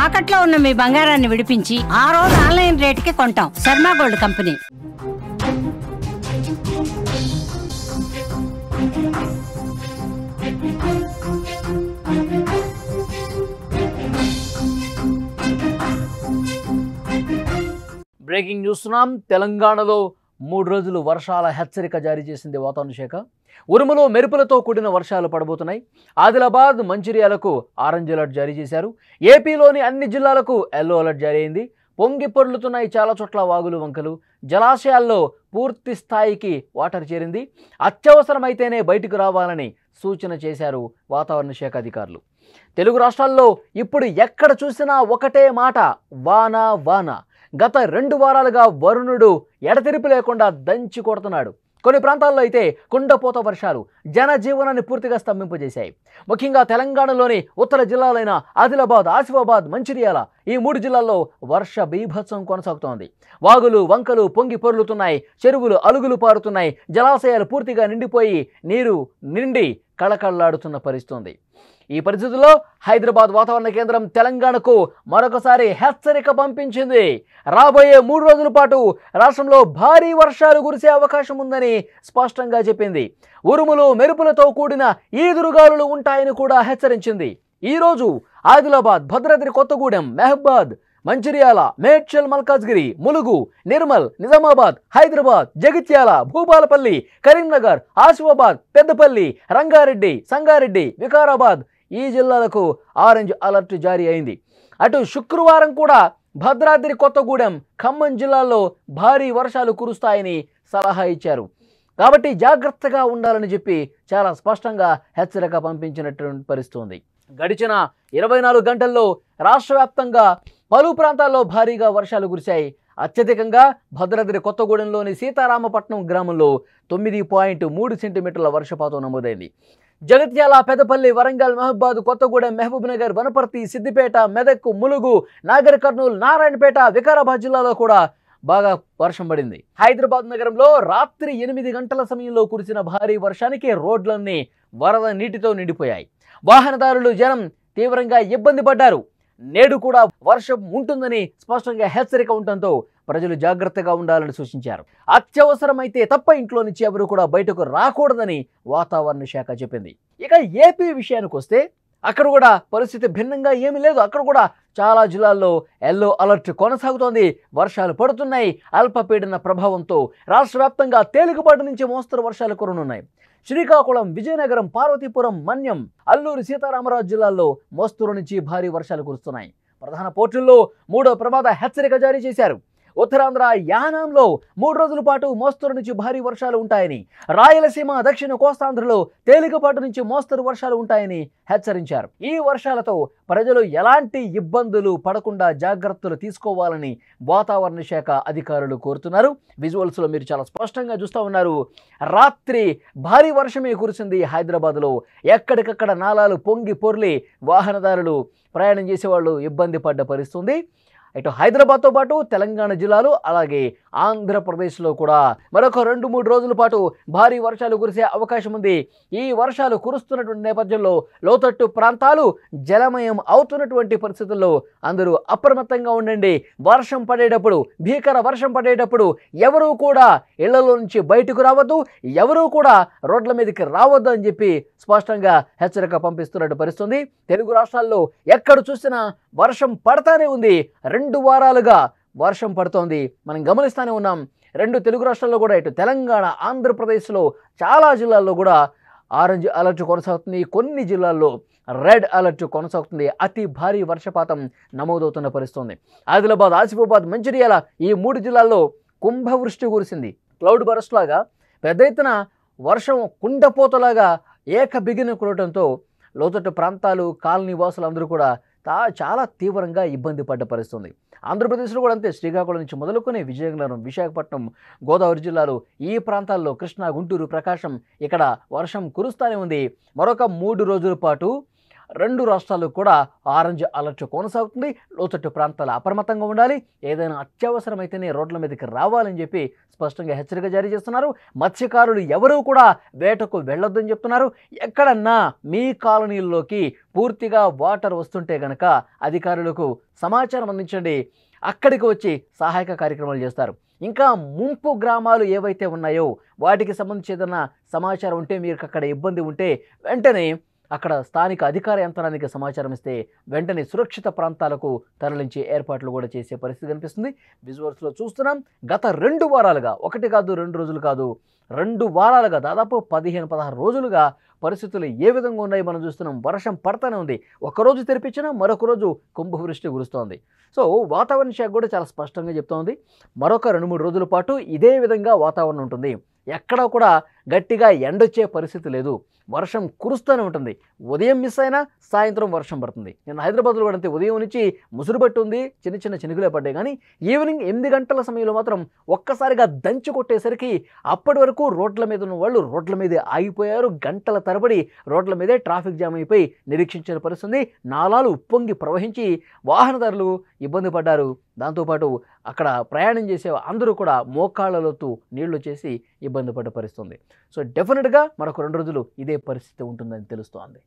తాకట్లో ఉన్న మీ బంగారాన్ని విడిపించి ఆ రోజు ఆన్లైన్ రేటుకి కొంటాం. Sharma gold company. బ్రేకింగ్ చూస్తున్నాం. తెలంగాణలో 3 రోజులు వర్షాల హెచ్చరిక జారీ చేసింది వాతావరణ శాఖ. ఉరుములు మెరుపులతో కూడిన వర్షాలు పడబోతున్నాయి. ఆదిలాబాద్, మంచిర్యాలకు ఆరెంజ్ అలర్ట్ జారీ చేశారు. ఏపీలోని అన్ని జిల్లాలకు ఎల్లో అలర్ట్ జారీ అయింది. పొంగి పొర్లుతున్నాయి చాలా చోట్ల వాగులు, వంకలు. జలాశయాల్లో పూర్తి స్థాయికి వాటర్ చేరింది. అత్యవసరమైతేనే బయటకు రావాలని సూచన చేశారు వాతావరణ శాఖ అధికారులు. తెలుగు రాష్ట్రాల్లో ఇప్పుడు ఎక్కడ చూసినా ఒకటే మాట, వాన వాన. గత 2 వారాలుగా వరుణుడు ఎడతెరిపి లేకుండా దంచి కొడుతున్నాడు. కొన్ని ప్రాంతాల్లో అయితే కుండపోత వర్షాలు జనజీవనాన్ని పూర్తిగా స్తంభింపజేశాయి. ముఖ్యంగా తెలంగాణలోని ఉత్తర జిల్లాలైన ఆదిలాబాద్, ఆసిఫాబాద్, మంచిర్యాల ఈ 3 జిల్లాల్లో వర్ష బీభత్సం కొనసాగుతోంది. వాగులు, వంకలు పొంగి పొర్లుతున్నాయి. చెరువులు అలుగులు పారుతున్నాయి. జలాశయాలు పూర్తిగా నిండిపోయి నీరు నిండి కళకళలాడుతున్న పరిస్థితి. ఈ పరిస్థితుల్లో హైదరాబాద్ వాతావరణ కేంద్రం తెలంగాణకు మరొకసారి హెచ్చరిక పంపించింది. రాబోయే 3 రోజుల పాటు రాష్ట్రంలో భారీ వర్షాలు కురిసే అవకాశం ఉందని స్పష్టంగా చెప్పింది. ఉరుములు మెరుపులతో కూడిన ఈదురుగాలులు ఉంటాయని కూడా హెచ్చరించింది. ఈరోజు ఆదిలాబాద్, భద్రాద్రి కొత్తగూడెం, మహబాద్, మంచిర్యాల, మేడ్చల్, మల్కాజ్గిరి, ములుగు, నిర్మల్, నిజామాబాద్, హైదరాబాద్, జగిత్యాల, భూపాలపల్లి, కరీంనగర్, ఆసిఫాబాద్, పెద్దపల్లి, రంగారెడ్డి, సంగారెడ్డి, వికారాబాద్ ఈ జిల్లాలకు ఆరెంజ్ అలర్ట్ జారీ అయింది. అటు శుక్రవారం కూడా భద్రాద్రి కొత్తగూడెం, ఖమ్మం జిల్లాల్లో భారీ వర్షాలు కురుస్తాయని సలహా ఇచ్చారు. కాబట్టి జాగ్రత్తగా ఉండాలని చెప్పి చాలా స్పష్టంగా హెచ్చరిక పంపించినటువంటి పరిస్థితి. గడిచిన 24 గంటల్లో రాష్ట్ర వ్యాప్తంగా పలు ప్రాంతాల్లో భారీగా వర్షాలు కురిశాయి. అత్యధికంగా భద్రాద్రి కొత్తగూడెంలోని సీతారామపట్నం గ్రామంలో 9.3 సెంటీమీటర్ల వర్షపాతం నమోదైంది. జగిత్యాల, పెద్దపల్లి, వరంగల్, మహబాద్, కొత్తగూడెం, మహబూబ్నగర్, వనపర్తి, సిద్దిపేట, మెదక్, ములుగు, నాగర్ కర్నూల్, నారాయణపేట, వికారాబాద్ జిల్లాలో కూడా బాగా వర్షం పడింది. హైదరాబాద్ నగరంలో రాత్రి 8 గంటల సమయంలో కురిసిన భారీ వర్షానికి రోడ్లన్నీ వరద నీటితో నిండిపోయాయి. వాహనదారులు, జనం తీవ్రంగా ఇబ్బంది పడ్డారు. నేడు కూడా వర్షం ఉంటుందని స్పష్టంగా హెచ్చరిక ఉండటంతో ప్రజలు జాగ్రత్తగా ఉండాలని సూచించారు. అత్యవసరమైతే తప్ప ఇంట్లో నుంచి ఎవరు కూడా బయటకు రాకూడదని వాతావరణ శాఖ చెప్పింది. ఇక ఏపీ విషయానికి వస్తే అక్కడ కూడా పరిస్థితి భిన్నంగా ఏమీ లేదు. అక్కడ కూడా చాలా జిల్లాల్లో ఎల్లో అలర్ట్ కొనసాగుతోంది. వర్షాలు పడుతున్నాయి. అల్పపీడన ప్రభావంతో రాష్ట్ర వ్యాప్తంగా తేలికపాటి నుంచి మోస్తరు వర్షాలు కురనున్నాయి. శ్రీకాకుళం, విజయనగరం, పార్వతీపురం, మన్యం, అల్లూరు సీతారామరాజు జిల్లాల్లో మోస్తరు నుంచి భారీ వర్షాలు కురుస్తున్నాయి. ప్రధాన పోర్టుల్లో 3వ ప్రమాద హెచ్చరిక జారీ చేశారు. ఉత్తరాంధ్ర, యానాంలో 3 రోజుల పాటు మోస్తరు నుంచి భారీ వర్షాలు ఉంటాయని, రాయలసీమ, దక్షిణ కోస్తాంధ్రలో తేలికపాటి నుంచి మోస్తరు వర్షాలు ఉంటాయని హెచ్చరించారు. ఈ వర్షాలతో ప్రజలు ఎలాంటి ఇబ్బందులు పడకుండా జాగ్రత్తలు తీసుకోవాలని వాతావరణ శాఖ అధికారులు కోరుతున్నారు. విజువల్స్లో మీరు చాలా స్పష్టంగా చూస్తూ ఉన్నారు. రాత్రి భారీ వర్షమే కురిసింది హైదరాబాద్లో. ఎక్కడికక్కడ నాలాలు పొంగి పొర్లి వాహనదారులు, ప్రయాణం చేసేవాళ్ళు ఇబ్బంది పడ్డ పరిస్థితి. ఇటు హైదరాబాద్తో పాటు తెలంగాణ జిల్లాలు, అలాగే ఆంధ్రప్రదేశ్లో కూడా మరొక 2-3 రోజుల పాటు భారీ వర్షాలు కురిసే అవకాశం ఉంది. ఈ వర్షాలు కురుస్తున్నటువంటి నేపథ్యంలో లోతట్టు ప్రాంతాలు జలమయం అవుతున్నటువంటి పరిస్థితుల్లో అందరూ అప్రమత్తంగా ఉండండి. వర్షం పడేటప్పుడు, భీకర వర్షం పడేటప్పుడు ఎవరూ కూడా ఇళ్లలో నుంచి బయటకు రావద్దు, ఎవరూ కూడా రోడ్ల మీదకి రావద్దు అని చెప్పి స్పష్టంగా హెచ్చరిక పంపిస్తున్నట్టు పరిస్థితుంది. తెలుగు రాష్ట్రాల్లో ఎక్కడ చూసినా వర్షం పడతానే ఉంది. 2 వారాలుగా వర్షం పడుతోంది. మనం గమనిస్తూనే ఉన్నాం. 2 తెలుగు రాష్ట్రాల్లో కూడా, ఇటు తెలంగాణ, ఆంధ్రప్రదేశ్లో చాలా జిల్లాల్లో కూడా ఆరెంజ్ అలర్ట్ కొనసాగుతుంది. కొన్ని జిల్లాల్లో రెడ్ అలర్ట్ కొనసాగుతుంది. అతి భారీ వర్షపాతం నమోదవుతున్న పరిస్థితుంది. ఆదిలాబాద్, ఆసిఫాబాద్, మంచిర్యాల ఈ 3 జిల్లాల్లో కుంభవృష్టి కురిసింది. క్లౌడ్ బరస్ట్ లాగా పెద్ద ఎత్తున వర్షం కుండపోతలాగా బిగిన కురవడంతో లోతట్టు ప్రాంతాలు, కాలనీ వాసులు అందరూ కూడా చాలా తీవ్రంగా ఇబ్బంది పడ్డ పరిస్థితుంది. ఆంధ్రప్రదేశ్లో కూడా అంతే. శ్రీకాకుళం నుంచి మొదలుకొని విజయనగరం, విశాఖపట్నం, గోదావరి జిల్లాలు ఈ ప్రాంతాల్లో, కృష్ణా, గుంటూరు, ప్రకాశం ఇక్కడ వర్షం కురుస్తూనే ఉంది. మరొక 3 రోజుల పాటు రెండు రాష్ట్రాలకు కూడా ఆరెంజ్ అలర్ట్ కొనసాగుతుంది. లోతట్టు ప్రాంతాలు అప్రమత్తంగా ఉండాలి. ఏదైనా అత్యవసరమైతేనే రోడ్ల మీదకి రావాలని చెప్పి స్పష్టంగా హెచ్చరిక జారీ చేస్తున్నారు. మత్స్యకారులు ఎవరూ కూడా వేటకు వెళ్ళొద్దని చెప్తున్నారు. ఎక్కడన్నా మీ కాలనీల్లోకి పూర్తిగా వాటర్ వస్తుంటే గనక అధికారులకు సమాచారం అందించండి. అక్కడికి వచ్చి సహాయక కార్యక్రమాలు చేస్తారు. ఇంకా ముంపు గ్రామాలు ఏవైతే ఉన్నాయో వాటికి సంబంధించి ఏదైనా సమాచారం ఉంటే, మీకు అక్కడ ఇబ్బంది ఉంటే వెంటనే అక్కడ స్థానిక అధికార యంత్రానికి సమాచారం ఇస్తే వెంటనే సురక్షిత ప్రాంతాలకు తరలించే ఏర్పాట్లు కూడా చేసే పరిస్థితి కనిపిస్తుంది. విజువల్స్లో చూస్తున్నాం. గత 2 వారాలుగా, ఒకటి కాదు 2 రోజులు కాదు, 2 వారాలుగా దాదాపు 15-16 రోజులుగా పరిస్థితులు ఏ విధంగా ఉన్నాయి మనం చూస్తున్నాం. వర్షం పడతానే ఉంది. ఒకరోజు తెరిపించినా మరొక రోజు కుంభవృష్టి కురుస్తోంది. సో వాతావరణ శాఖ కూడా చాలా స్పష్టంగా చెప్తోంది, మరొక 2-3 రోజుల పాటు ఇదే విధంగా వాతావరణం ఉంటుంది. ఎక్కడా కూడా గట్టిగా ఎండొచ్చే పరిస్థితి లేదు. వర్షం కురుస్తూనే ఉంటుంది. ఉదయం మిస్ అయినా సాయంత్రం వర్షం పడుతుంది. నేను హైదరాబాద్లో కూడా అంతే, ఉదయం నుంచి ముసురుబట్టి ఉంది, చిన్న చిన్న చినుకులే పడ్డాయి. కానీ ఈవినింగ్ 8 గంటల సమయంలో మాత్రం ఒక్కసారిగా దంచి కొట్టేసరికి అప్పటి వరకు రోడ్ల మీద ఉన్న వాళ్ళు రోడ్ల మీదే ఆగిపోయారు. గంటల తరబడి రోడ్ల మీదే ట్రాఫిక్ జామ్ అయిపోయి నిరీక్షించిన పరిస్థితి. నాలాలు ఉప్పొంగి ప్రవహించి వాహనదారులు ఇబ్బంది పడ్డారు. దాంతోపాటు అక్కడ ప్రయాణం చేసే అందరూ కూడా మోకాళ్ళలోతు నీళ్లు చేసి ఇబ్బంది పడ్డ పరిస్థితుంది. సో డెఫినెట్గా మరొక 2 రోజులు ఇదే పరిస్థితి ఉంటుందని తెలుస్తోంది.